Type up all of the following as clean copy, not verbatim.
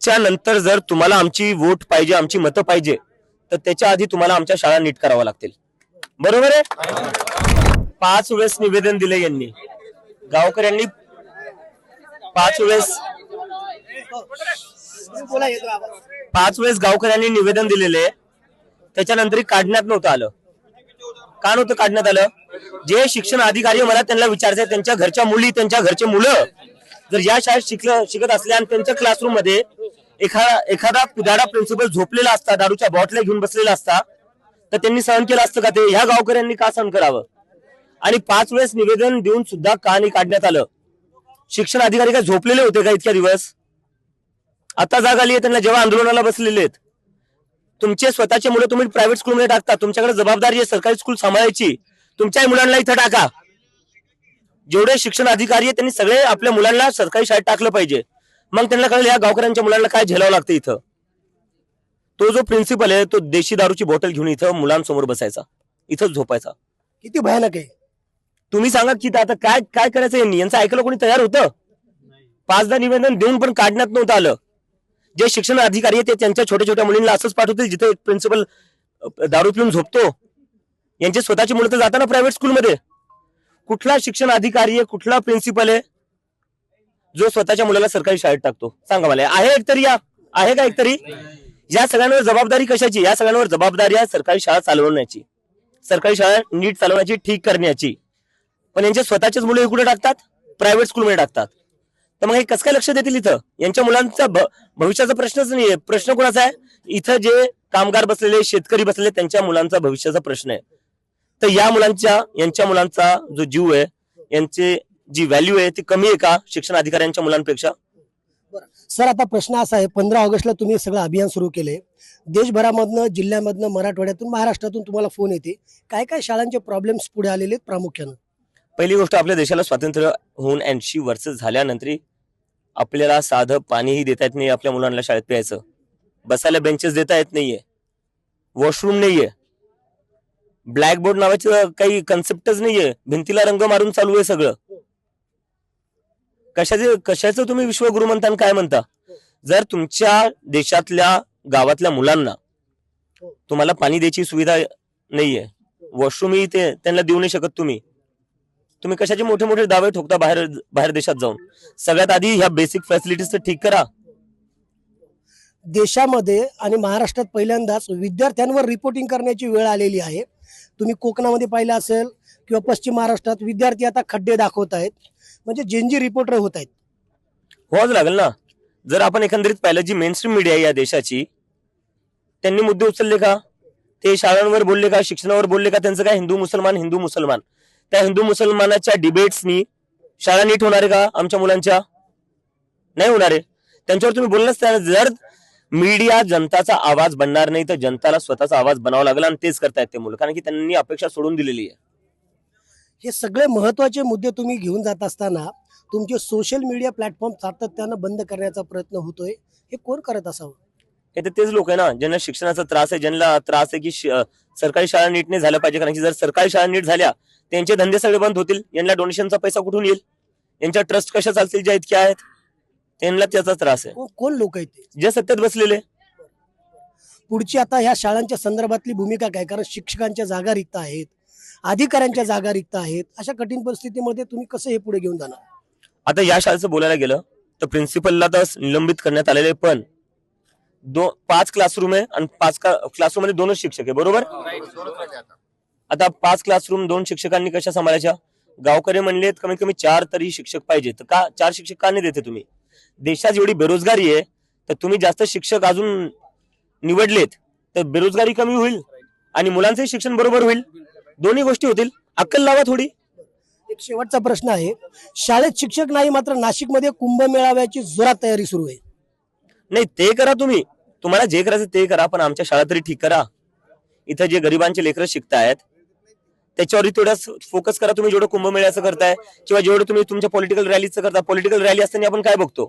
त्याच्यानंतर जर तुम्हाला आमची वोट पाहिजे, आमची मतं पाहिजे, तर त्याच्या आधी तुम्हाला आमच्या शाळा नीट कराव्या लागतील. बरोबर आहे. 5 वेळेस निवेदन दिले यांनी, गावकऱ्यांनी 5 वेळेस गावकऱ्यांनी निवेदन दिलेले. त्याच्यानंतर काढण्यात नव्हतं आलं. का नव्हतं काढण्यात आलं? जे शिक्षण अधिकारी मला त्यांना विचारायचं, त्यांच्या घरच्या मुली, त्यांच्या घरचे मुलं जर या शाळेत शिकत असल्या आणि त्यांच्या क्लासरूम मध्ये एखादा पुदाडा प्रिन्सिपल झोपलेला असता, दारूच्या बॉटल्या घेऊन बसलेला असता, तर त्यांनी सहन केलं असतं का? ते ह्या गावकऱ्यांनी का सहन करावं? आणि 5 वेळेस निवेदन देऊन सुद्धा का नाही काढण्यात आलं? शिक्षण अधिकारी काय झोपलेले होते का इतक्या दिवस? आता जाग आली आहे त्यांना, जेव्हा आंदोलनाला बसलेले आहेत. तुमचे स्वतःचे मुलं तुम्ही प्रायव्हेट स्कूलमध्ये टाकता, तुमच्याकडे जबाबदारी आहे सरकारी स्कूल सांभाळायची. तुमच्याही मुलांना इथं टाका. जेवढे शिक्षण अधिकारी आहेत त्यांनी सगळे आपल्या मुलांना सरकारी शाळेत टाकलं पाहिजे. मग त्यांना कळेल या गावकऱ्यांच्या मुलांना काय झेलावं लागतं इथं. तो जो प्रिन्सिपल आहे तो देशी दारूची बॉटल घेऊन इथं मुलांसमोर बसायचा, इथंच झोपायचा. किती भयानक आहे. तुम्ही सांगा की आता काय काय करायचं यांनी? यांचं ऐकलं कोणी तयार होतं? 5दा निवेदन देऊन पण काढण्यात नव्हतं आलं. जे शिक्षण अधिकारी आहेत ते त्यांच्या छोट्या छोट्या मुलींना असंच पाठवतील जिथे एक प्रिन्सिपल दारू पिऊन झोपतो. यांचे स्वतःची मुलं तर जाताना प्रायव्हेट स्कूलमध्ये. कुठला शिक्षण अधिकारी आहे, कुठला प्रिन्सिपल आहे जो स्वतःच्या मुलाला सरकारी शाळेत टाकतो? सांगा मला. आहे एकतरी? आहे का एकतरी? या सगळ्यांवर जबाबदारी कशाची? या सगळ्यांवर जबाबदारी आहे सरकारी शाळा चालवण्याची, सरकारी शाळा नीट चालवण्याची, ठीक करण्याची. पण यांचे स्वतःचेच मुलं कुठे टाकतात? प्रायव्हेट स्कूलमध्ये टाकतात. तर मग हे कसं काय लक्ष देतील इथं? यांच्या मुलांचा भविष्याचा प्रश्नच नाहीये. प्रश्न कोणाचा आहे? इथं जे कामगार बसलेले, शेतकरी बसलेले, त्यांच्या मुलांचा भविष्याचा प्रश्न आहे. तर यांच्या मुलांचा जो जीव आहे, यांची जी व्हॅल्यू आहे ती कमी आहे का शिक्षण अधिकाऱ्यांच्या मुलांपेक्षा? सर, आता प्रश्न असा आहे, 15 ऑगस्टला तुम्ही सगळं अभियान सुरू केले. देशभरामधनं, जिल्ह्यामधनं, मराठवाड्यातून, महाराष्ट्रातून तुम्हाला फोन येते. काय काय शाळांचे प्रॉब्लेम्स पुढे आलेले आहेत प्रामुख्यानं? पहिली गोष्ट, आपल्या देशाला स्वातंत्र्य होऊन 80 वर्ष झाल्यानंतर आपल्याला साधं पाणीही देता येत नाही आपल्या मुलांना शाळेत प्यायचं. बसायला बेंचेस देता येत नाहीये, वॉशरूम नाहीये, ब्लॅकबोर्ड नावाची काही कन्सेप्टच नाहीये, भिंतीला रंग मारून चालू आहे सगळं. कशाचं तुम्ही विश्वगुरु म्हणता आणि काय म्हणता? जर तुमच्या देशातल्या गावातल्या मुलांना तुम्हाला पाणी द्यायची सुविधा नाहीये, वॉशरूमही त्यांना देऊ नाही शकत तुम्ही कशाचे मोठे मोठे दावे ठोकता बाहेर देशात जाऊन? सगळ्यात आधी ह्या बेसिक फॅसिलिटीज तर ठीक करा. देशामध्ये आणि महाराष्ट्रात पहिल्यांदाच विद्यार्थ्यांवर रिपोर्टिंग करण्याची वेळ आलेली आहे. तुम्ही कोकणामध्ये पाहिलं असेल किंवा पश्चिम महाराष्ट्रात विद्यार्थी आता खड्डे दाखवत आहेत, म्हणजे जेनजी रिपोर्टर होत आहेत. होच लागेल ना. जर आपण एकंदरीत पाहिलं, जी मेनस्ट्रीम मीडिया या देशाची, त्यांनी मुद्दे उचलले का? ते शाळांवर बोलले का? शिक्षणावर बोलले का? त्यांचं काय हिंदू मुसलमान, त्या हिंदू मुसलमानाच्या डिबेट्सनी शाळा नीट होणार आहे का आमच्या मुलांच्या? नाही होणार आहे. त्यांच्यावर तुम्ही बोलणंच नाही. जर मीडिया जनताचा आवाज बनणार नाही तर जनताला स्वतःचा आवाज बनावा लागला, आणि तेच करतायत ते मुलं, कारण की त्यांनी अपेक्षा सोडून दिलेली आहे. हे सगळे महत्वाचे मुद्दे तुम्ही घेऊन जात असताना तुमचे सोशल मीडिया प्लॅटफॉर्म सातत्यानं बंद करण्याचा प्रयत्न होतोय. हे कोण करत असावं? हे तर तेच लोक आहे ना, ज्यांना शिक्षणाचा त्रास आहे, ज्यांना त्रास आहे की सरकारी शाळा नीट नाही झाल्या पाहिजे. कारण की जर सरकारी शाळा नीट झाल्या त्यांचे धंदे सगळे बंद होतील. यांना डोनेशनचा पैसा कुठून येईल? यांच्या ट्रस्ट कशा चालतील ज्या इतक्या आहेत? त्यांना त्याचा त्रास आहे. कोण लोक आहेत ते? जे सत्तेत बसलेले. पुढची आता ह्या शाळांच्या संदर्भातली भूमिका काय? कारण शिक्षकांच्या जागा रिक्त आहेत, अधिकाऱ्यांच्या जागा रिक्त आहेत. अशा कठीण परिस्थितीमध्ये तुम्ही कसं हे पुढे घेऊन जाणार? आता या शाळेचं बोलायला गेलं तर प्रिन्सिपलला तर निलंबित करण्यात आलेले, पण 5 क्लासरूम आहे आणि 5 क्लासरूम मध्ये 2च शिक्षक आहे. बरोबर? आता 5 क्लासरूम 2 शिक्षकांनी कशा सांभाळायच्या? गावकरी म्हणले कमीत कमी 4 तरी शिक्षक पाहिजे. तर का 4 शिक्षक का नाही देते तुम्ही? देशात एवढी बेरोजगारी आहे, तर तुम्ही जास्त शिक्षक अजून निवडलेत तर बेरोजगारी कमी होईल आणि मुलांचंही शिक्षण बरोबर होईल. दोन्ही गोष्टी होतील. अक्कल लावा थोडी. एक शेवटचा प्रश्न आहे, शाळेत शिक्षक नाही मात्र नाशिकमध्ये कुंभमेळाव्याची जोरात तयारी सुरू आहे. नाही, ते करा तुम्ही, तुम्हाला जे करायचं ते करा, पण आमच्या शाळा तरी ठीक करा. इथं जे गरिबांचे लेकरं शिकतायत त्याच्यावर थोडा फोकस करा. तुम्ही जेवढं कुंभमेळ्याचं करताय किंवा जेवढं तुम्ही तुमच्या पॉलिटिकल रॅलीचं करता, पॉलिटिकल रॅली असताना आपण काय बघतो?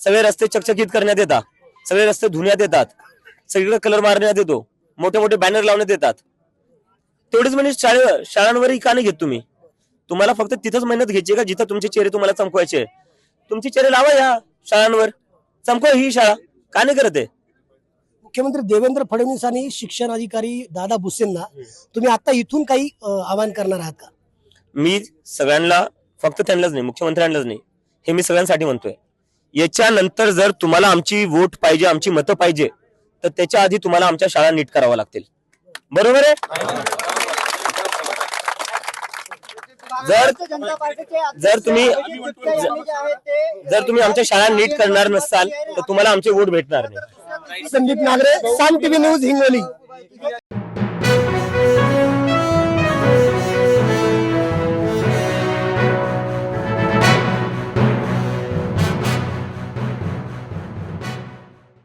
सगळे रस्ते चकचकीत करण्यात येतात, सगळे रस्ते धुण्यात येतात, सगळीकडे कलर मारण्यात येतो, मोठे मोठे बॅनर लावण्यात येतात. तेवढेच म्हणजे शाळांवरही का नाही घेत तुम्ही? तुम्हाला फक्त तिथंच मेहनत घ्यायची का जिथं तुमचे चेहरे तुम्हाला चमकवायचे? तुमचे चेहरे लावा या शाळांवर, चमकवा ही शाळा. का नाही करत आहे? मुख्यमंत्री देवेंद्र फडणवीस आणि शिक्षण अधिकारी दादा भुसेंना तुम्ही आता इथून काही आवाहन करणार आहात का? मी सगळ्यांना, फक्त त्यांनाच नाही, मुख्यमंत्र्यांनाच नाही, हे मी सगळ्यांसाठी म्हणतोय, याच्यानंतर जर तुम्हाला आमची वोट पाहिजे, आमची मतं पाहिजे, तर त्याच्या आधी तुम्हाला आमच्या शाळा नीट कराव्या लागतील. बरोबर आहे? जर तुम्ही आमच्या शाळा नीट करणार नसाल तर तुम्हाला आमचे वोट भेटणार नाही. संदीप नागरे, सान टीव्ही न्यूज, हिंगोली.